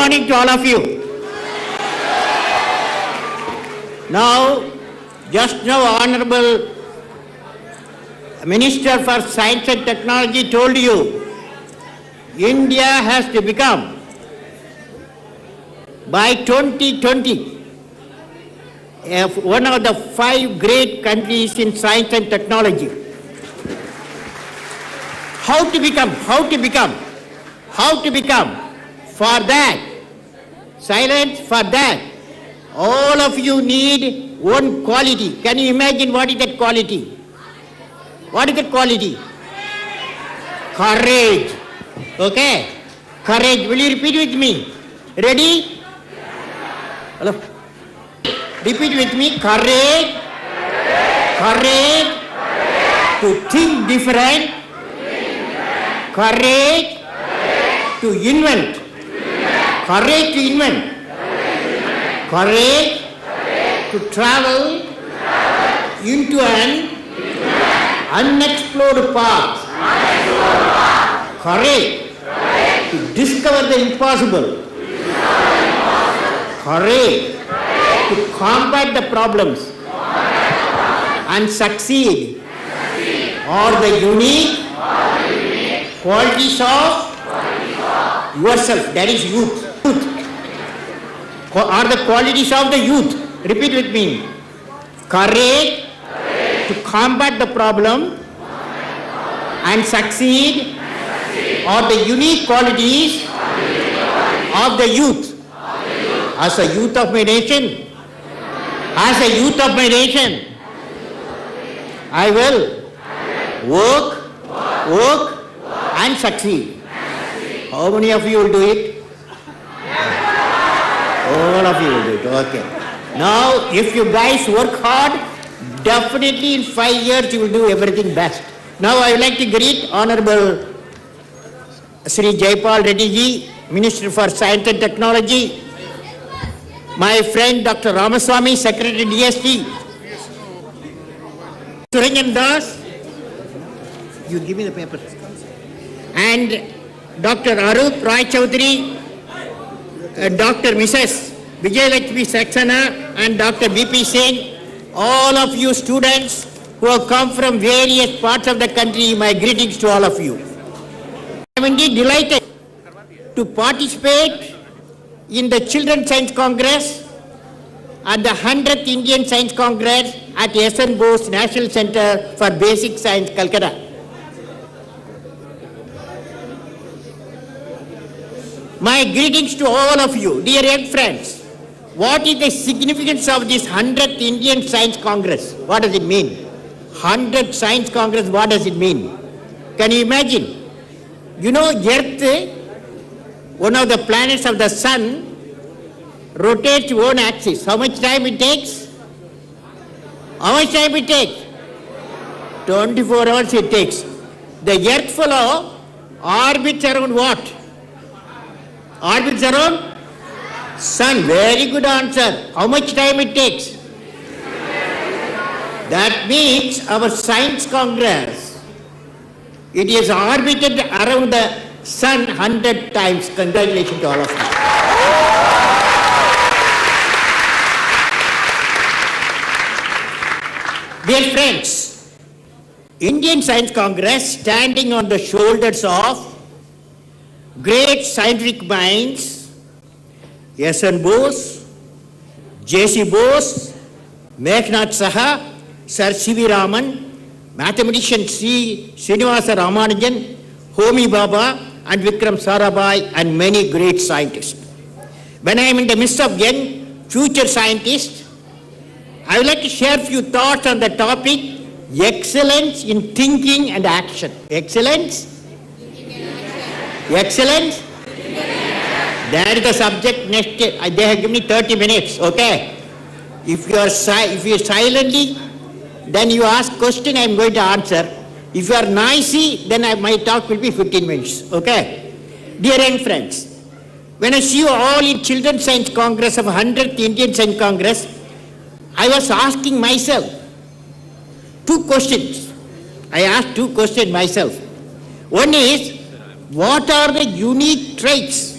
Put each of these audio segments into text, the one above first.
morning to all of you. Now, just now, Honorable Minister for Science and Technology told you, India has to become, by 2020, one of the 5 great countries in science and technology. How to become? For that, silence, for that, all of you need one quality. Can you imagine what is that quality? What is that quality? Courage. Okay? Courage. Will you repeat with me? Ready? Hello? Repeat with me. Courage. Courage. To think different. Courage. To invent. Courage to invent. Courage to travel into an unexplored path. Courage to discover the impossible. Courage to combat the problems and succeed are the unique qualities of yourself, that is youth. Are the qualities of the youth. Repeat with me. Courage to combat the problem and succeed are the unique qualities of the youth. As a youth of my nation, I will work and succeed. How many of you will do it? All of you will do it. Okay. Now, if you guys work hard, definitely in 5 years you will do everything best. Now, I would like to greet Honorable Sri Jayapal Reddy ji, Minister for Science and Technology, my friend Dr. Ramaswamy, Secretary DST, Suranjan Das, you give me the paper, and Dr. Arup Roy Chaudhary, Dr. Mrs. Vijayalakshmi Saxena and Dr. BP Singh, all of you students who have come from various parts of the country, my greetings to all of you. I am indeed delighted to participate in the Children's Science Congress at the 100th Indian Science Congress at S.N. Bose National Center for Basic Science, Calcutta. My greetings to all of you, dear young friends. What is the significance of this 100th Indian Science Congress? What does it mean? 100th Science Congress, what does it mean? Can you imagine? You know, Earth, one of the planets of the sun, rotates one axis. How much time it takes? How much time it takes? 24 hours it takes. The Earth fellow orbits around what? Orbits around sun. Very good answer. How much time it takes? That means our Science Congress, it is orbited around the sun 100 times. Congratulations to all of you. Dear friends, Indian Science Congress, standing on the shoulders of great scientific minds, S.N. Bose, J.C. Bose, Meghnad Saha, Sir C.V. Raman, mathematician C. Srinivasa Ramanujan, Homi Baba, and Vikram Sarabhai, and many great scientists. When I am in the midst of young future scientists, I would like to share a few thoughts on the topic, excellence in thinking and action. Excellence? Excellence? That is the subject next. They have given me 30 minutes, okay? If you are silently, then you ask question, I am going to answer. If you are noisy, then my talk will be 15 minutes, okay? Dear young friends, when I see you all in Children's Science Congress of 100th Indian Science Congress, I was asking myself 2 questions. I asked 2 questions myself. One is, what are the unique traits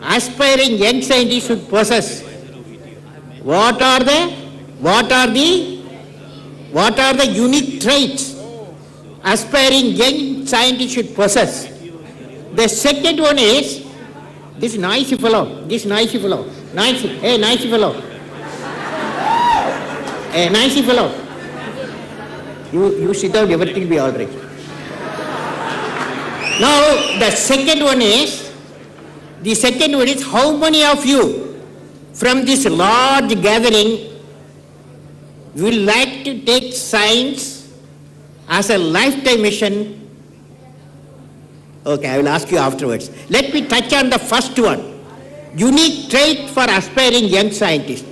aspiring young scientists should possess? What are the unique traits aspiring young scientists should possess? The second one is this noisy fellow. Noisy fellow. You sit down, everything will be all right. Now, the second one is, how many of you from this large gathering will like to take science as a lifetime mission? Okay, I will ask you afterwards. Let me touch on the first one. Unique trait for aspiring young scientists.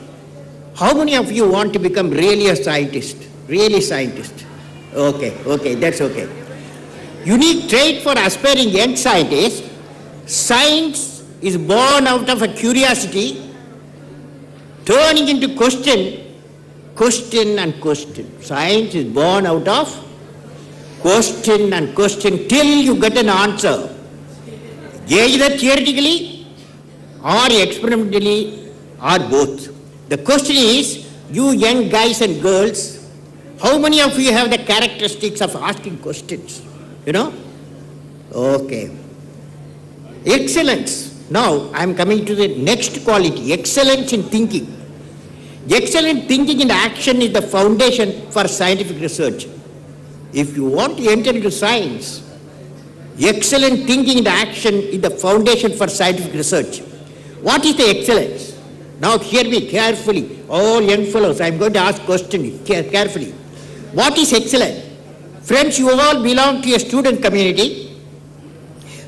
How many of you want to become really a scientist? Really scientist? Okay, that's okay. Unique trait for aspiring young scientists, science is born out of a curiosity, turning into question and question. Science is born out of question and question till you get an answer, either theoretically or experimentally or both. The question is, you young guys and girls, how many of you have the characteristics of asking questions? You know? Okay. Excellence. Now, I am coming to the next quality, excellence in thinking. Excellent thinking and action is the foundation for scientific research. If you want to enter into science, excellent thinking and action is the foundation for scientific research. What is the excellence? Now hear me carefully, all young fellows, I am going to ask questions carefully. What is excellent? Friends, you all belong to a student community.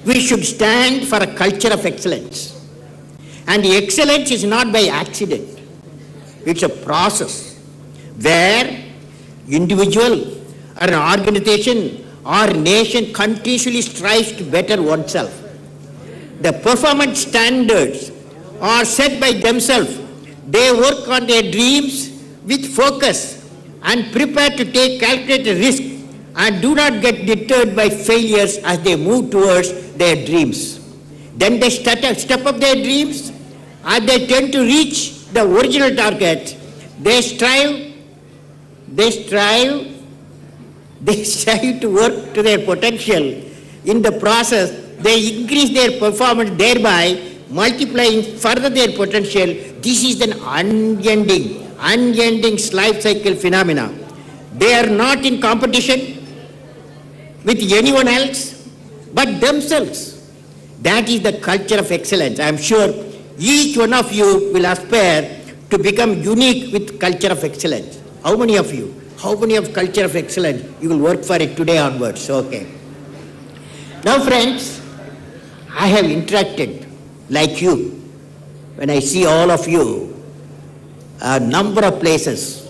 We should stand for a culture of excellence. And the excellence is not by accident. It's a process where individual or an organization or nation continuously strives to better oneself. The performance standards are set by themselves. They work on their dreams with focus and prepare to take calculated risk and do not get deterred by failures as they move towards their dreams. Then they step up their dreams and they tend to reach the original target. They strive to work to their potential. In the process, they increase their performance, thereby multiplying further their potential. This is an unending life cycle phenomena. They are not in competition with anyone else but themselves. That is the culture of excellence. I am sure each one of you will aspire to become unique with culture of excellence. How many of you? How many of culture of excellence you will work for it today onwards? Okay. Now friends, I have interacted like you. When I see all of you, a number of places.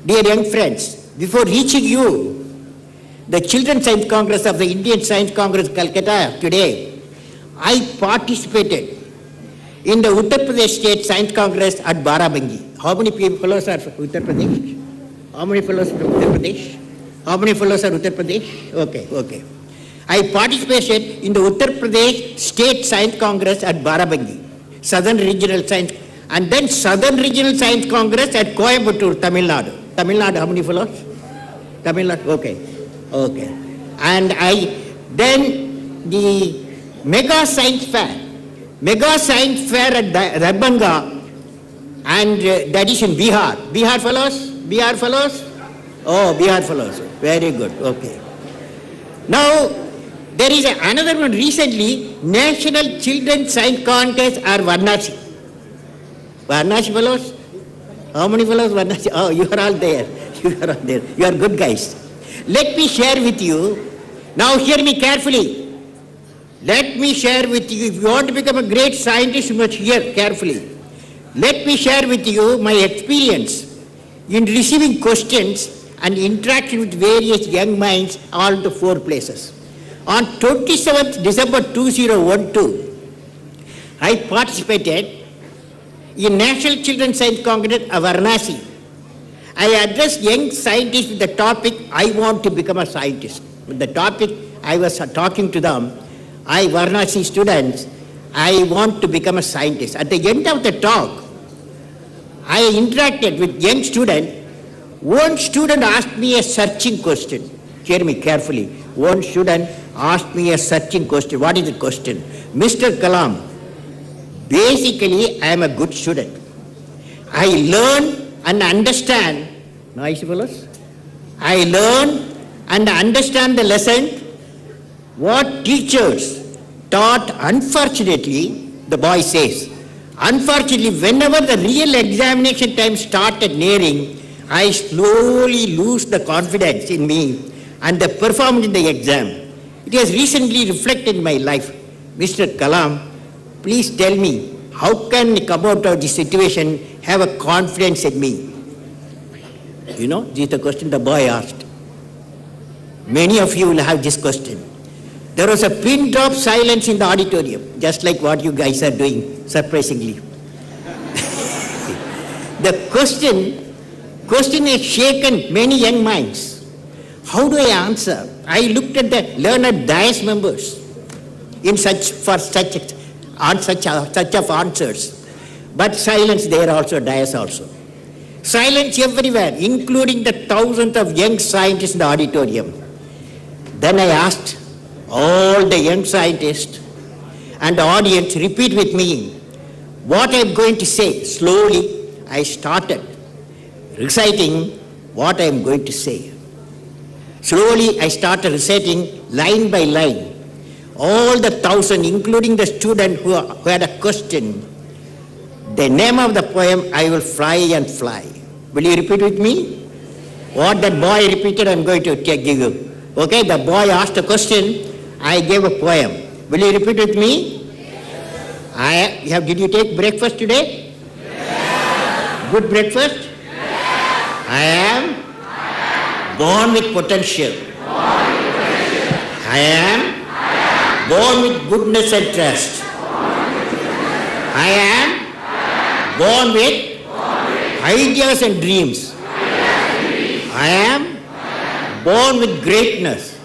Dear young friends, before reaching you, the Children's Science Congress of the Indian Science Congress, Calcutta today, I participated in the Uttar Pradesh State Science Congress at Barabangi. How many fellows are from Uttar Pradesh? How many fellows from Uttar Pradesh? How many fellows are Uttar Pradesh? Okay. I participated in the Uttar Pradesh State Science Congress at Barabangi, Southern Regional Science, and then Southern Regional Science Congress at Coimbatore, Tamil Nadu. Tamil Nadu, how many fellows? Tamil Nadu, okay. And then the Mega Science Fair at Darbhanga, and that is in Bihar. Bihar fellows? Oh, Bihar fellows. Very good, okay. Now, there is another one recently, National Children's Science Contest at Varanasi. Varanasi fellows? How many fellows? Varanasi? Oh, you are all there. You are good guys. Let me share with you. Now hear me carefully. Let me share with you. If you want to become a great scientist, you must hear carefully. Let me share with you my experience in receiving questions and interaction with various young minds all the 4 places. On 27th December 2012, I participated in National Children's Science Congress at Varanasi. I addressed young scientists with the topic, I want to become a scientist. With the topic I was talking to them, Varanasi students, I want to become a scientist. At the end of the talk, I interacted with young student. One student asked me a searching question. Hear me carefully. One student asked me a searching question. What is the question? Mr. Kalam, basically I am a good student. I learn and understand, noisy fellows? I learn and understand the lesson what teachers taught. Unfortunately, the boy says, unfortunately, whenever the real examination time started nearing, I slowly lose the confidence in me and the performance in the exam. It has recently reflected in my life. Mr. Kalam, please tell me, how can I come out of this situation, have a confidence in me? You know, this is the question the boy asked. Many of you will have this question. There was a pin drop silence in the auditorium, just like what you guys are doing, surprisingly. The question has shaken many young minds. How do I answer? I looked at the learned dais members in such of answers. But silence there also, dais also. Silence everywhere, including the thousands of young scientists in the auditorium. Then I asked all the young scientists and the audience, repeat with me what I am going to say. Slowly, I started reciting what I am going to say. Slowly, I started reciting line by line. All the 1,000, including the student who had a question, the name of the poem, I will fly and fly. Will you repeat with me? What that boy repeated, I am going to give you. Okay, the boy asked a question, I gave a poem. Will you repeat with me? Did you take breakfast today? Yes. Good breakfast? Yes. I am born with potential. I am born with goodness and trust. I am born with ideas and dreams. I am born with greatness.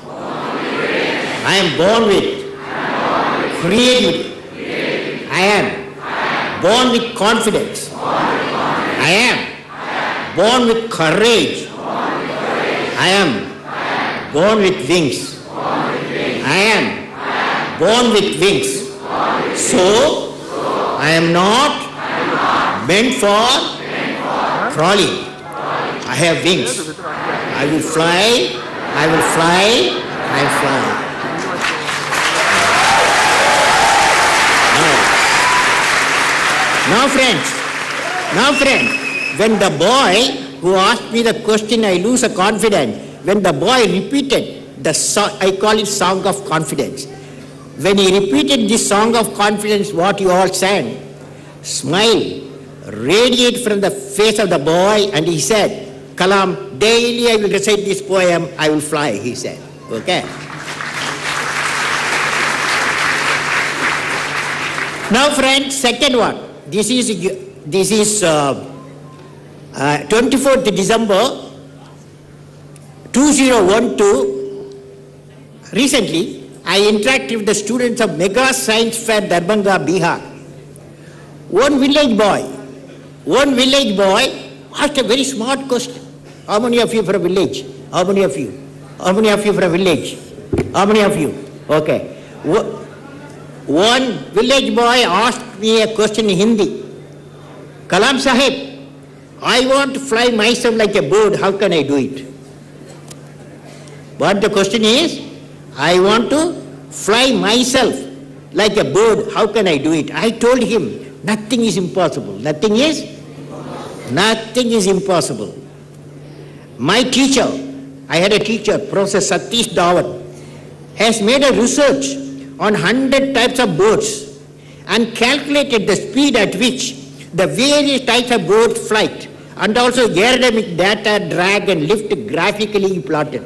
I am born with creativity. I am born with confidence. I am born with courage. I am born with wings. I am born with wings. So, I am not meant for crawling. I have wings. I will fly, I will fly, I will fly. Now friends, when the boy who asked me the question, I lose a confidence. When the boy repeated the song, I call it song of confidence. When he repeated this song of confidence, what you all sang, smile radiate from the face of the boy, and he said, Kalam, daily I will recite this poem, I will fly, he said. Okay. Now friends, second one. This is 24th December 2012. Recently, I interacted with the students of Mega Science Fair, Darbhanga, Bihar. One village boy asked a very smart question. How many of you from a village? How many of you? How many of you from a village? How many of you? Okay. One village boy asked me a question in Hindi. Kalam Sahib, I want to fly myself like a bird. How can I do it? But the question is, I want to fly myself like a bird. How can I do it? I told him, nothing is impossible. Nothing is impossible. My teacher, I had a teacher, Professor Satish Dhawan, has made a research on 100 types of birds and calculated the speed at which the various types of bird flight and also aerodynamic data, drag and lift graphically plotted.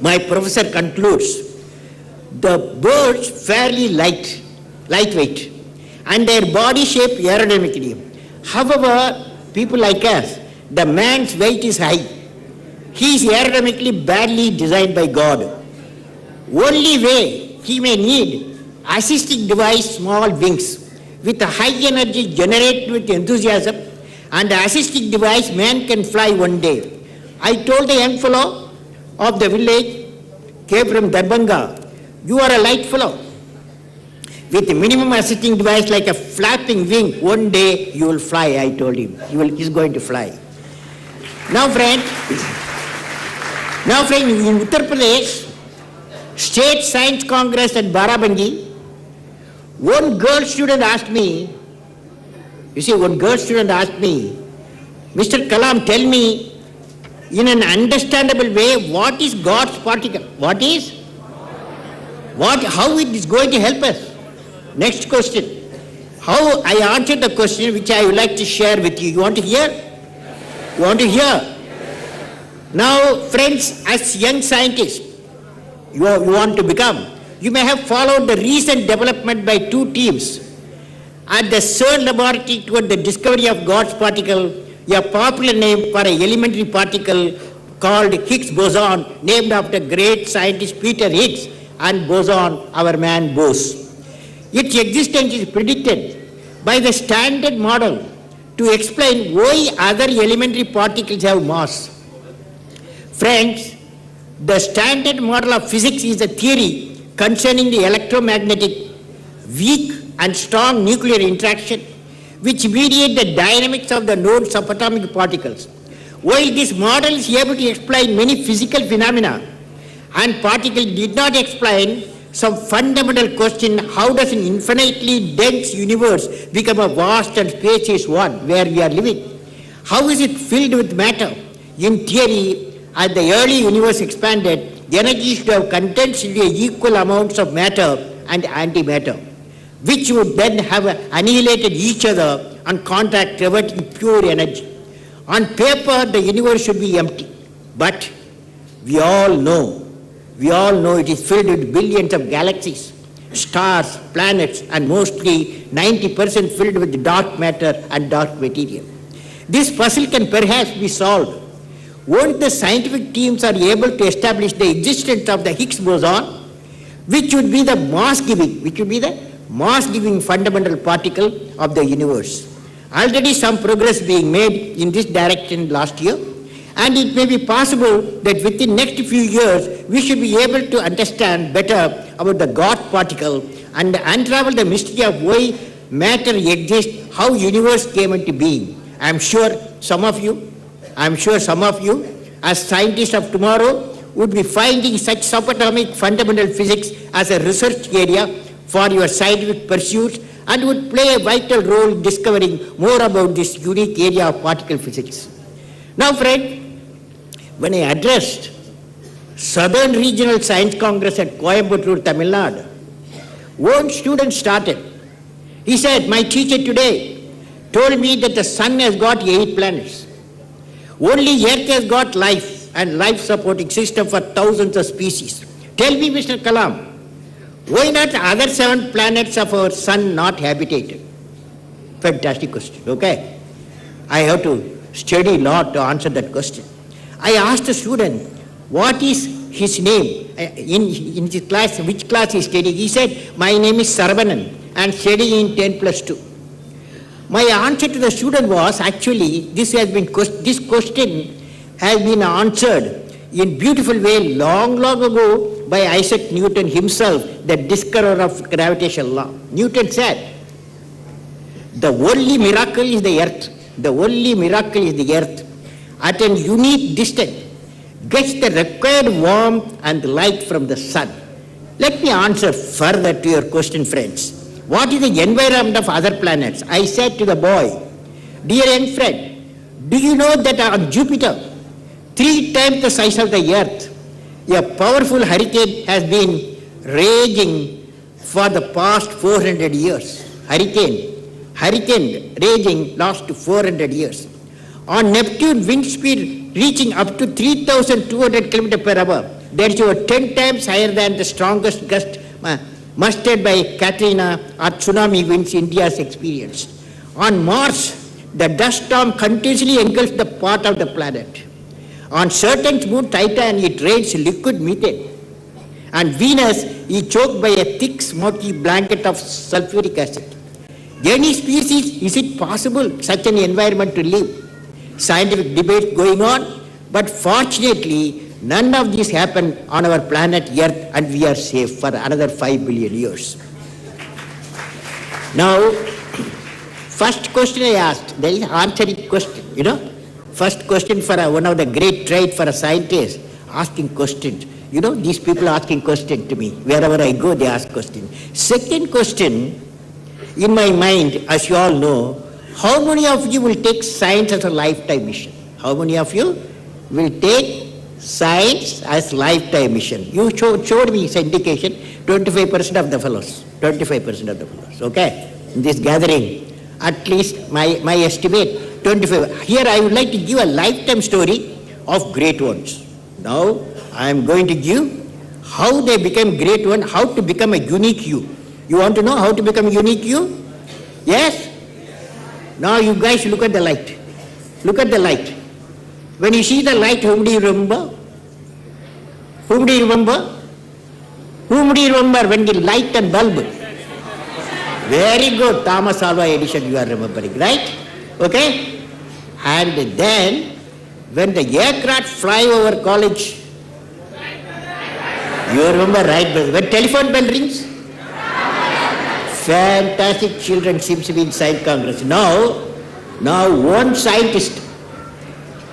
My professor concludes, the birds fairly lightweight and their body shape aerodynamically. However, people like us, the man's weight is high. He is aerodynamically badly designed by God. Only way he may need assisting device, small wings, with a high energy generated with enthusiasm, and the assisting device, man can fly one day. I told the young fellow of the village, came from Darbhanga, you are a light fellow. With a minimum assisting device like a flapping wing, one day you will fly, I told him. He's going to fly. Now friend, in Uttar Pradesh, State Science Congress at Barabangi, one girl student asked me, Mr. Kalam, tell me in an understandable way, what is God's particle? How it is going to help us? Next question. How I answered the question which I would like to share with you. You want to hear? You want to hear? Now, friends, as young scientists, you want to become, you may have followed the recent development by two teams at the CERN laboratory toward the discovery of God's particle, a popular name for an elementary particle called Higgs boson, named after great scientist Peter Higgs, and boson, our man Bose. Its existence is predicted by the standard model to explain why other elementary particles have mass. Friends, the standard model of physics is a theory concerning the electromagnetic, weak and strong nuclear interaction which mediate the dynamics of the known subatomic particles. While this model is able to explain many physical phenomena and particles did not explain some fundamental question, how does an infinitely dense universe become a vast and spacious one where we are living? How is it filled with matter? In theory, as the early universe expanded, the energy should have condensed into equal amounts of matter and antimatter, which would then have annihilated each other and contact reverting pure energy. On paper, the universe should be empty, but we all know it is filled with billions of galaxies, stars, planets, and mostly 90% filled with dark matter and dark material. This puzzle can perhaps be solved once the scientific teams are able to establish the existence of the Higgs boson, which would be the mass-giving fundamental particle of the universe. Already some progress being made in this direction last year, and it may be possible that within next few years we should be able to understand better about the God particle and unravel the mystery of why matter exists, how universe came into being. I am sure some of you, as scientists of tomorrow, would be finding such subatomic fundamental physics as a research area for your scientific pursuits and would play a vital role in discovering more about this unique area of particle physics. Now, friend, when I addressed Southern Regional Science Congress at Coimbatore, Tamil Nadu, one student started. He said, my teacher today told me that the sun has got 8 planets. Only Earth has got life and life-supporting system for thousands of species. Tell me, Mr. Kalam, why not other 7 planets of our sun not habitated? Fantastic question, okay? I have to study a lot to answer that question. I asked the student, what is his name? In his class, which class he studied? He said, my name is Saravanan and studying in 10+2. My answer to the student was, actually, this question has been answered in beautiful way long ago by Isaac Newton himself, the discoverer of gravitational law. Newton said, the only miracle is the earth. The only miracle is the earth at a unique distance gets the required warmth and light from the sun. Let me answer further to your question, friends. What is the environment of other planets? I said to the boy, dear young friend, do you know that on Jupiter, 3 times the size of the earth, a powerful hurricane has been raging for the past 400 years. Hurricane raging last 400 years. On Neptune, wind speed reaching up to 3,200 km per hour. That is over 10 times higher than the strongest gust mustered by Katrina or tsunami winds India has experienced. On Mars, the dust storm continuously engulfs the part of the planet. On Saturn's moon Titan, it rains liquid methane. And Venus is choked by a thick smoky blanket of sulfuric acid. Any species, is it possible such an environment to live? Scientific debate going on, but fortunately none of this happened on our planet Earth, and we are safe for another 5 billion years. Now, first question I asked, there is an answering question, First question for one of the great traits for a scientist, asking questions. These people asking questions to me. Wherever I go, they ask questions. Second question, in my mind, as you all know, how many of you will take science as a lifetime mission? How many of you will take science as lifetime mission? You showed me this indication, 25% of the fellows. 25% of the fellows, okay? In this gathering, at least my estimate, 25. Here I would like to give a lifetime story of great ones. Now, I am going to give how they became great one, how to become a unique you. You want to know how to become a unique you? Yes? Now you guys look at the light. Look at the light. When you see the light, whom do you remember? Whom do you remember? Whom do you remember when the light and bulb? Very good, Thomas Alva Edison you are remembering, right? Okay? And then, when the aircraft fly over college, you remember, right? When telephone bell rings? Fantastic children seems to be in Science Congress. Now one scientist,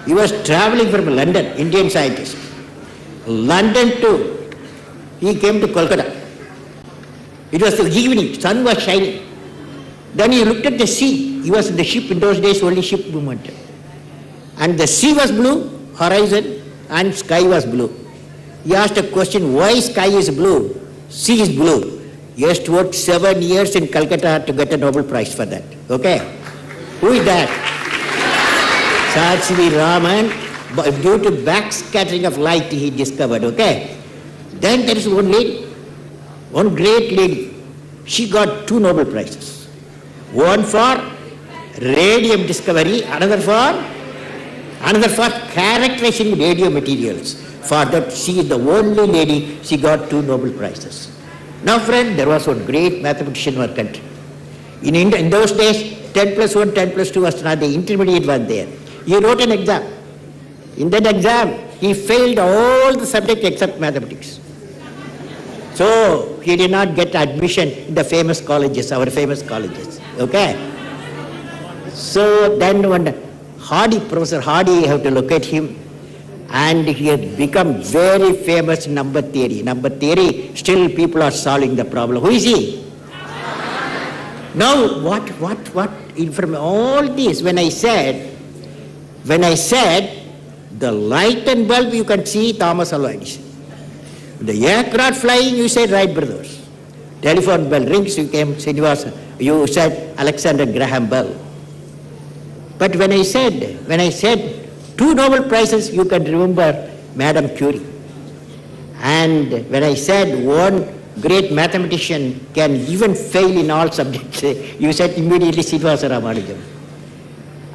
he was traveling from London, Indian scientist. London he came to Kolkata. It was the evening, sun was shining. Then he looked at the sea. He was in the ship, in those days only ship movement. And the sea was blue, horizon, and sky was blue. He asked a question, why sky is blue, sea is blue? He has to work 7 years in Calcutta to get a Nobel Prize for that. Okay? Who is that? Sir C.V. Raman, due to backscattering of light he discovered. Okay? Then there is one lady, one great lady. She got 2 Nobel Prizes. One for radium discovery, another for characterizing radio materials. For that, she is the only lady, she got 2 Nobel Prizes. Now friend, there was one great mathematician in our country. In India, in those days, 10 plus 1, 10 plus 2 was not the intermediate one there. He wrote an exam. In that exam, he failed all the subjects except mathematics. So, he did not get admission in the famous colleges, our famous colleges. Okay? So, then one Hardy, Professor Hardy, you have to locate him. And he has become very famous in number theory. Number theory, still people are solving the problem. Who is he? Now, what, from all this, when I said, the light and bulb, you can see Thomas Alva Edison. The aircraft flying, you said Wright brothers. Telephone bell rings, you said Alexander Graham Bell. But when I said 2 Nobel Prizes, you can remember Madame Curie. And when I said one great mathematician can even fail in all subjects, you said immediately Srinivasa Ramanujan.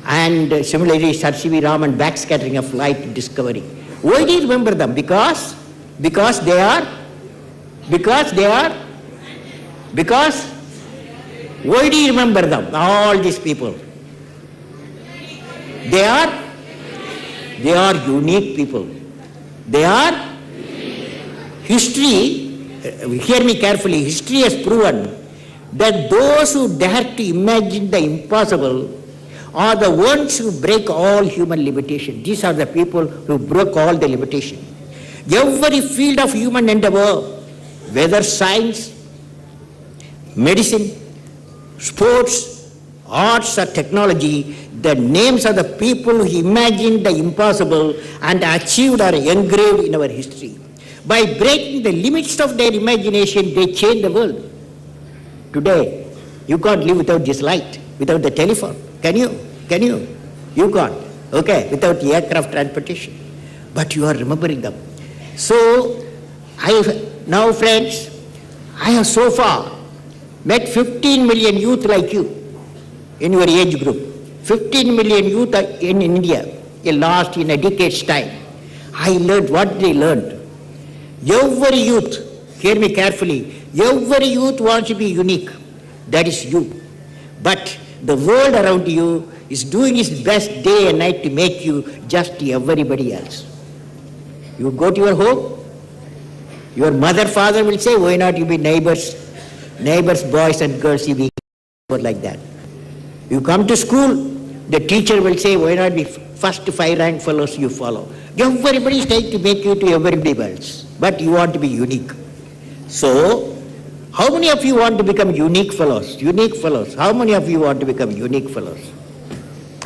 And similarly, Sir C.V. Raman, backscattering of light discovery. Why do you remember them? Because they are, why do you remember them? All these people. They are unique people. They are history, hear me carefully, history has proven that those who dare to imagine the impossible are the ones who break all human limitation. These are the people who broke all the limitation. Every field of human endeavor, whether science, medicine, sports, arts or technology, the names of the people who imagined the impossible and achieved are engraved in our history. By breaking the limits of their imagination, they changed the world. Today, you can't live without this light, without the telephone. Can you? You can't. Okay, without the aircraft transportation. But you are remembering them. So, now friends, I have so far met 15 million youth like you in your age group. 15 million youth in India in a decade's time. I learned what they learned. Every youth Hear me carefully. Every youth wants to be unique. That is you. But the world around you is doing its best day and night to make you just everybody else. You go to your home, your mother, father will say, why not you be neighbors, boys and girls, you be like that. You come to school, the teacher will say, why not be first 5 rank fellows you follow. Everybody is trying to make you to everybody else, but you want to be unique. So, how many of you want to become unique fellows? Unique fellows. How many of you want to become unique fellows?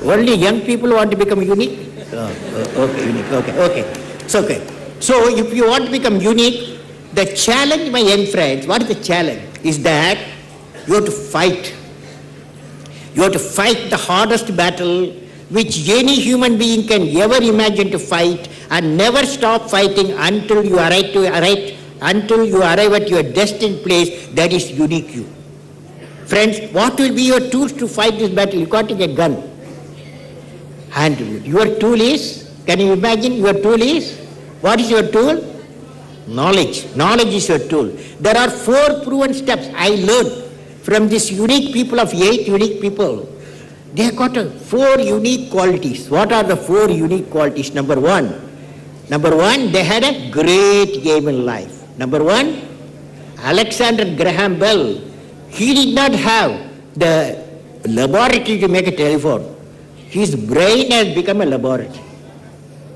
Only young people want to become unique? Okay, unique, okay. It's okay. So, if you want to become unique, the challenge, my young friends, what is the challenge? Is that you have to fight. You have to fight the hardest battle which any human being can ever imagine to fight, and never stop fighting until you arrive at your destined place that is unique you. Friends, what will be your tools to fight this battle? You can't take a gun. Hand. Your tool is, can you imagine your tool is? What is your tool? Knowledge. Knowledge is your tool. There are 4 proven steps I learned from this unique people of 8 unique people. They have got 4 unique qualities. What are the 4 unique qualities? Number one, they had a great aim in life. Number 1, Alexander Graham Bell, he did not have the laboratory to make a telephone. His brain has become a laboratory.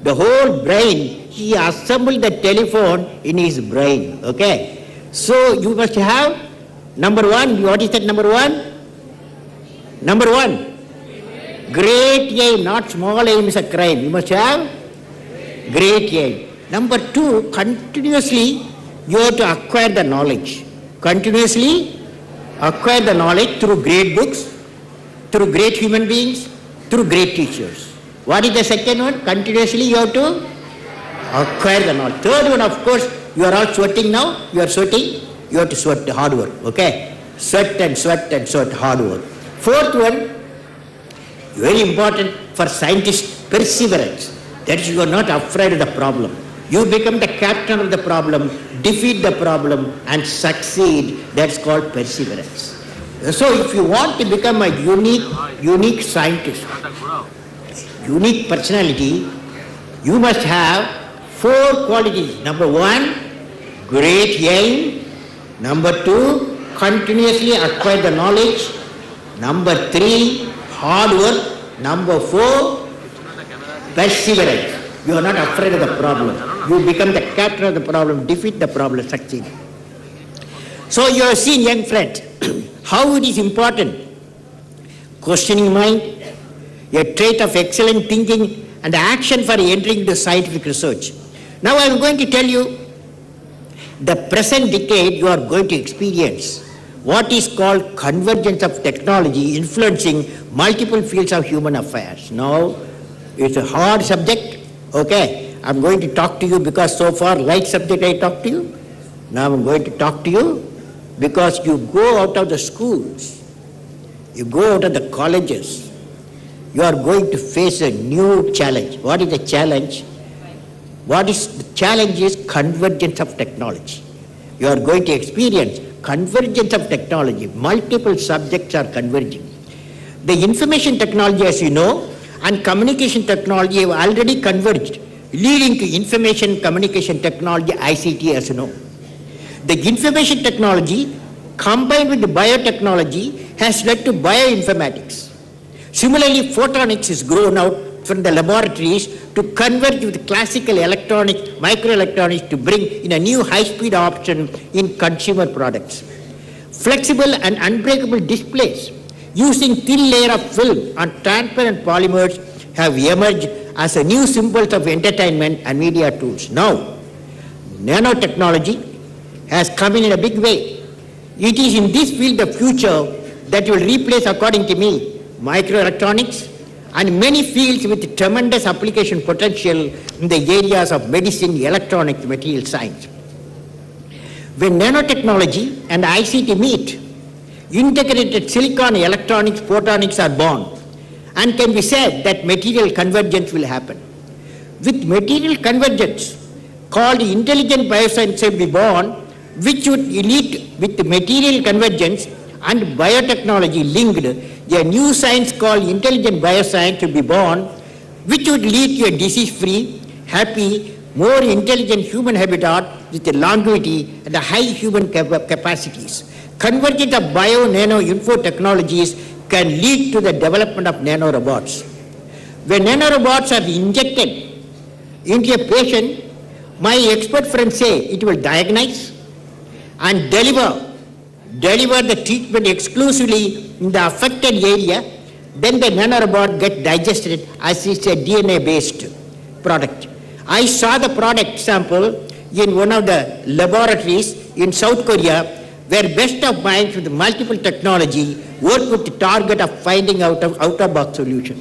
The whole brain, he assembled the telephone in his brain, okay? So you must have, number 1, what is that number 1? Number 1, great aim, not small aim is a crime. You must have great aim. Number 2, continuously you have to acquire the knowledge. Continuously acquire the knowledge through great books, through great human beings, through great teachers. What is the second one? Continuously you have to acquire the knowledge. Third one, of course, you are all sweating now. You are sweating. You have to sweat hard work. Okay? Sweat, hard work. Fourth one, very important for scientists, perseverance. That is, you are not afraid of the problem. You become the captain of the problem, defeat the problem, and succeed. That's called perseverance. So if you want to become a unique scientist, unique personality, you must have 4 qualities. Number 1, great aim. Number 2, continuously acquire the knowledge. Number 3, hard work. Number 4, perseverance. You are not afraid of the problem. You become the captain of the problem, defeat the problem, succeed. So you have seen, young friends, how it is important. Questioning mind, a trait of excellent thinking and action for entering into scientific research. Now I am going to tell you the present decade you are going to experience what is called convergence of technology influencing multiple fields of human affairs. Now, it's a hard subject, okay? I'm going to talk to you because so far light subject I talked to you. Now I'm going to talk to you because you go out of the schools, you go out of the colleges, you are going to face a new challenge. What is the challenge? The challenge is convergence of technology. You are going to experience convergence of technology. Multiple subjects are converging. The information technology, as you know, and communication technology have already converged, leading to information communication technology, ICT, as you know. The information technology combined with the biotechnology has led to bioinformatics. Similarly, photonics is grown out from the laboratories to converge with classical electronics, microelectronics to bring in a new high-speed option in consumer products. Flexible and unbreakable displays using thin layer of film on transparent polymers have emerged as a new symbols of entertainment and media tools. Now, nanotechnology has come in a big way. It is in this field of future that will replace, according to me, microelectronics and many fields with tremendous application potential in the areas of medicine, electronics, material science. When nanotechnology and ICT meet, integrated silicon, electronics, photonics are born, and can be said that material convergence will happen. With material convergence, called intelligent bioscience will be born, which would lead with material convergence and biotechnology linked, a new science called intelligent bioscience to be born, which would lead to a disease-free, happy, more intelligent human habitat with a longevity and a high human capacities. Convergence of bio-nano-info technologies can lead to the development of nanorobots. When nanorobots are injected into a patient, my expert friends say it will diagnose and deliver the treatment exclusively in the affected area. Then the nanorobot gets digested as it's a DNA-based product. I saw the product sample in one of the laboratories in South Korea, where best of minds with multiple technology work with the target of finding out-of-box solution.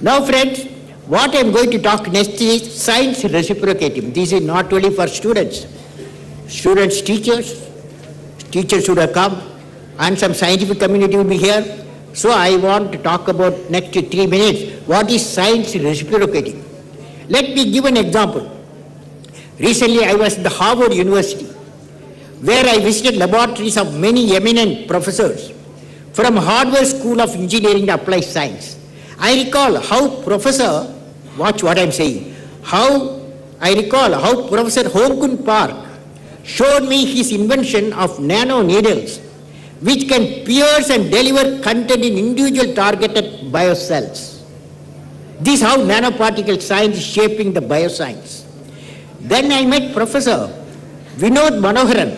Now friends, what I'm going to talk next is science reciprocating. This is not only for students. Students, teachers should have come, and some scientific community will be here. So I want to talk about next 3 minutes, what is science reciprocating. Let me give an example. Recently I was at the Harvard University, where I visited laboratories of many eminent professors from Harvard School of Engineering and Applied Science. I recall how Professor, watch what I'm saying, how Professor Hong Kun Park showed me his invention of nano needles, which can pierce and deliver content in individual targeted biocells. This is how nanoparticle science is shaping the bioscience. Then I met Professor Vinod Manoharan,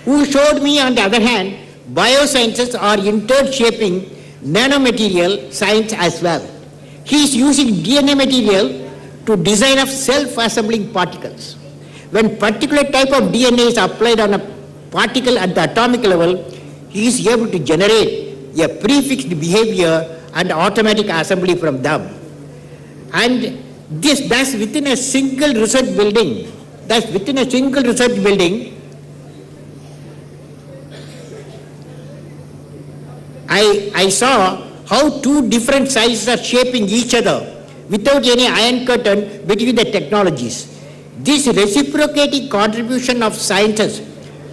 who showed me, on the other hand, biosciences are in turn shaping nanomaterial science as well. He is using DNA material to design of self-assembling particles. When particular type of DNA is applied on a particle at the atomic level, he is able to generate a prefixed behavior and automatic assembly from them. And that's within a single research building. I saw how two different sizes are shaping each other without any iron curtain between the technologies. This reciprocating contribution of sciences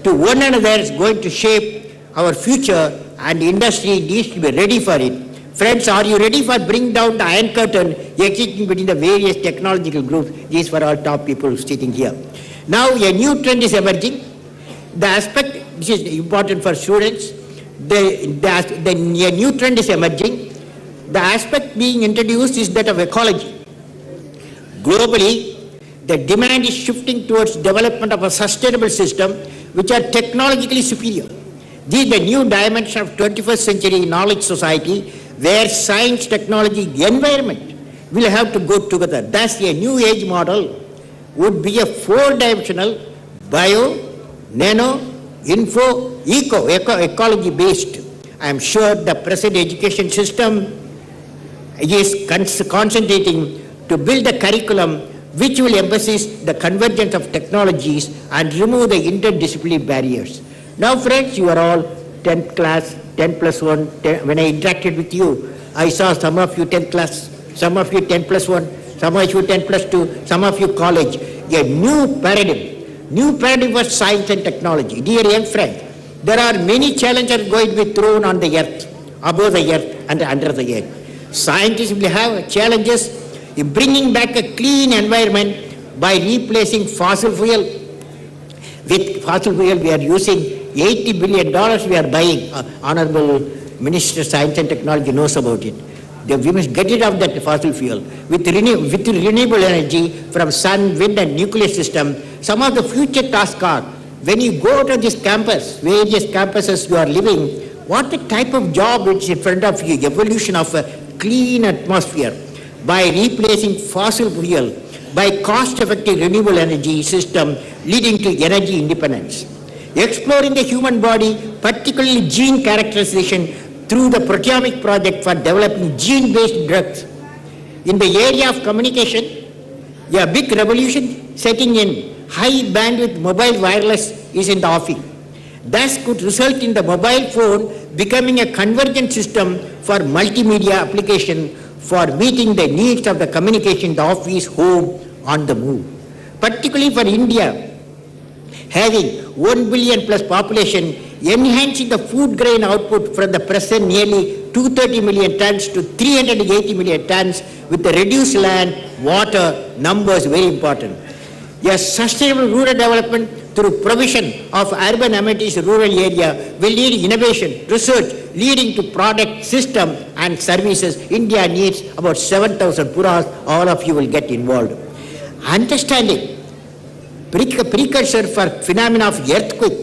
to one another is going to shape our future, and industry needs to be ready for it. Friends, are you ready for bring down the iron curtain existing between the various technological groups? These were all top people sitting here. Now a new trend is emerging. The aspect, this is important for students, a new trend is emerging. The aspect being introduced is that of ecology. Globally, the demand is shifting towards development of a sustainable system which are technologically superior. This is the new dimension of 21st century knowledge society, where science, technology, environment will have to go together. Thus, a new age model would be a four-dimensional bio, nano, info, ecology based. I am sure the present education system is concentrating to build a curriculum which will emphasize the convergence of technologies and remove the interdisciplinary barriers. Now friends, you are all 10th class, 10 plus 1, when I interacted with you, I saw some of you 10th class, some of you 10 plus 1, some of you 10 plus 2, some of you college. A new paradigm for science and technology. Dear young friend, there are many challenges going to be thrown on the earth, above the earth and under the earth. Scientists will have challenges in bringing back a clean environment by replacing fossil fuel. With fossil fuel, we are using $80 billion we are buying. Honorable Minister of Science and Technology knows about it. We must get rid of that fossil fuel. With renewable energy from sun, wind and nuclear system, some of the future tasks are, when you go to this campus, various campuses you are living, what the type of job is in front of you, evolution of a clean atmosphere by replacing fossil fuel by cost-effective renewable energy system leading to energy independence. Exploring the human body, particularly gene characterization through the proteomic project for developing gene-based drugs. In the area of communication, a big revolution setting in. High bandwidth mobile wireless is in the offing. Thus could result in the mobile phone becoming a convergent system for multimedia application for meeting the needs of the communication in the office, home, on the move. Particularly for India, having 1 billion plus population, enhancing the food grain output from the present nearly 230 million tons to 380 million tons with the reduced land, water, numbers very important. A sustainable rural development through provision of urban amenities in rural area will lead innovation, research, leading to product, system and services. India needs about 7,000 puras. All of you will get involved. Understanding precursor for phenomena of earthquake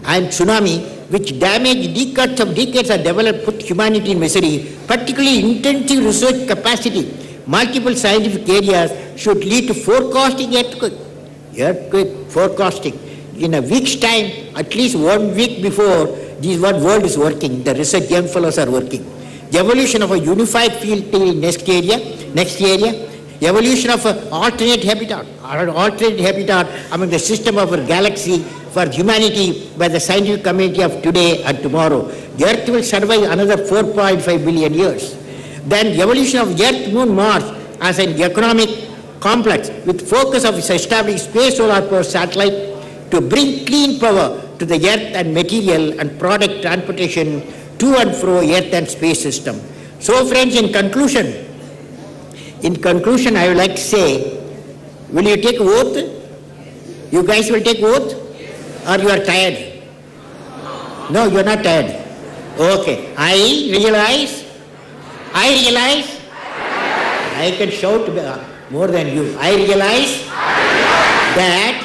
and tsunami, which damage decades have developed, put humanity in misery, particularly intensive research capacity, multiple scientific areas should lead to forecasting earthquake forecasting. In a week's time, at least 1 week before, this is what world is working, the research young fellows are working. The evolution of a unified field next area, evolution of an alternate habitat among the system of our galaxy for humanity by the scientific community of today and tomorrow. The Earth will survive another 4.5 billion years. Then evolution of Earth, Moon, Mars as an economic complex with focus of establishing space solar power satellite to bring clean power to the Earth and material and product transportation to and fro Earth and space system. So friends, in conclusion, I would like to say, will you take oath? You guys will take oath? Or you are tired? No, you are not tired. Okay. I realize, I can shout more than you. I realize that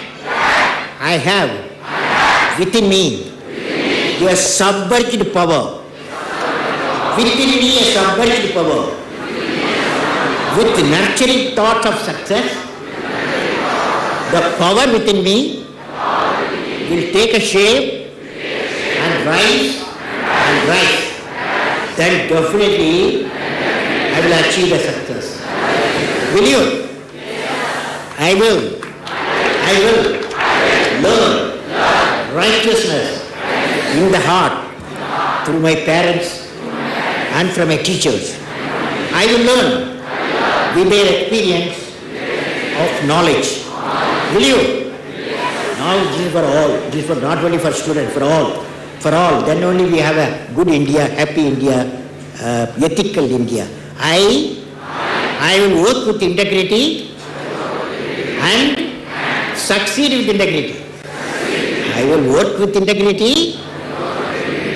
I have within me a subverted power. Within me a subverted power. With nurturing thoughts of success, the power within me will take a shape and rise. Then definitely I will achieve the success. Will you? I will learn righteousness in the heart through my parents and from my teachers. I will learn with their experience of knowledge. Will you? Knowledge is for all. It is for not only for students, for all. For all. Then only we have a good India, happy India, ethical India. I will work with integrity and succeed with integrity. I will work with integrity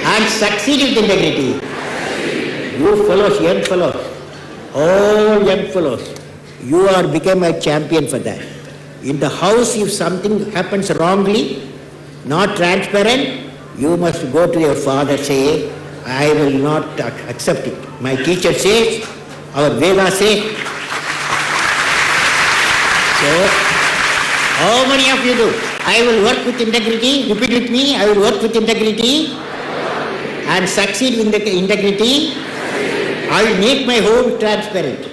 and succeed with integrity. You fellows, young fellows, all young fellows, you are become a champion for that. In the house, if something happens wrongly, not transparent, you must go to your father, say, I will not accept it. My teacher says, our Veda says. So, how many of you do? I will work with integrity. Repeat with me. I will work with integrity and succeed with integrity. I will make my home transparent.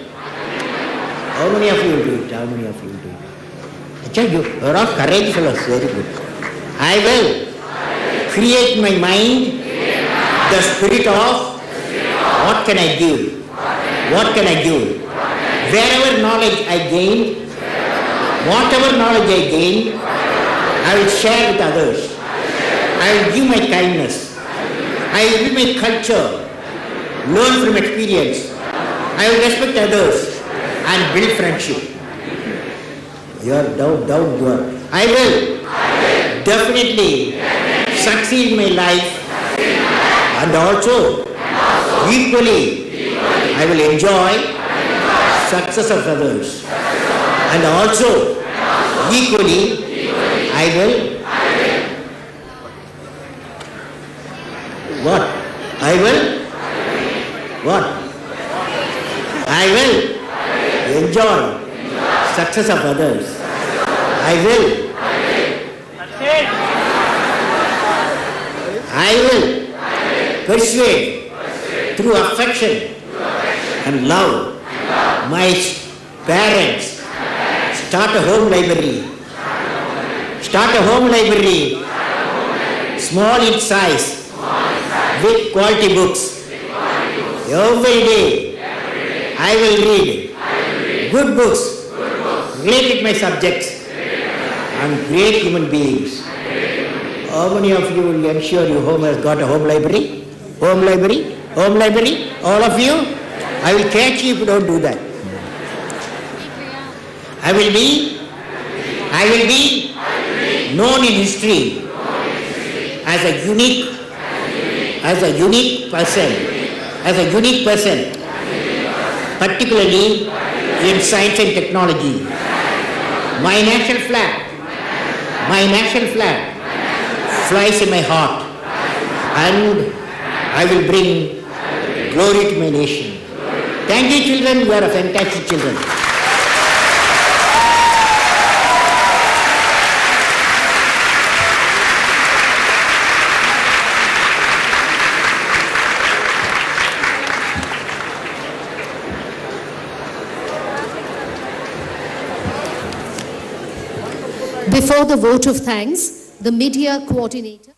How many of you will do it? How many of you will do it? You are all courageous fellows. Very good. I will create my mind the spirit of what can I give? What can I give? Wherever knowledge I gain, whatever knowledge I gain, I will share with others. I will give my kindness. I will give my culture. Learn from experience. I will respect others and build friendship. You are down. I will definitely succeed in my life and also equally I will enjoy success of others and also equally I will what? I will enjoy success of others. I will persuade through affection and love my parents. Start a home library. Small in size with quality books. Every day I will read good books related to my subjects and great human beings. How many of you will ensure your home has got a home library? Home library? Home library? All of you? I will catch you if you don't do that. I will be known in history as a unique person, particularly in science and technology. My national flag flies in my heart, and I will bring glory to my nation. Thank you, children. You are a fantastic children. Before the vote of thanks, the media coordinator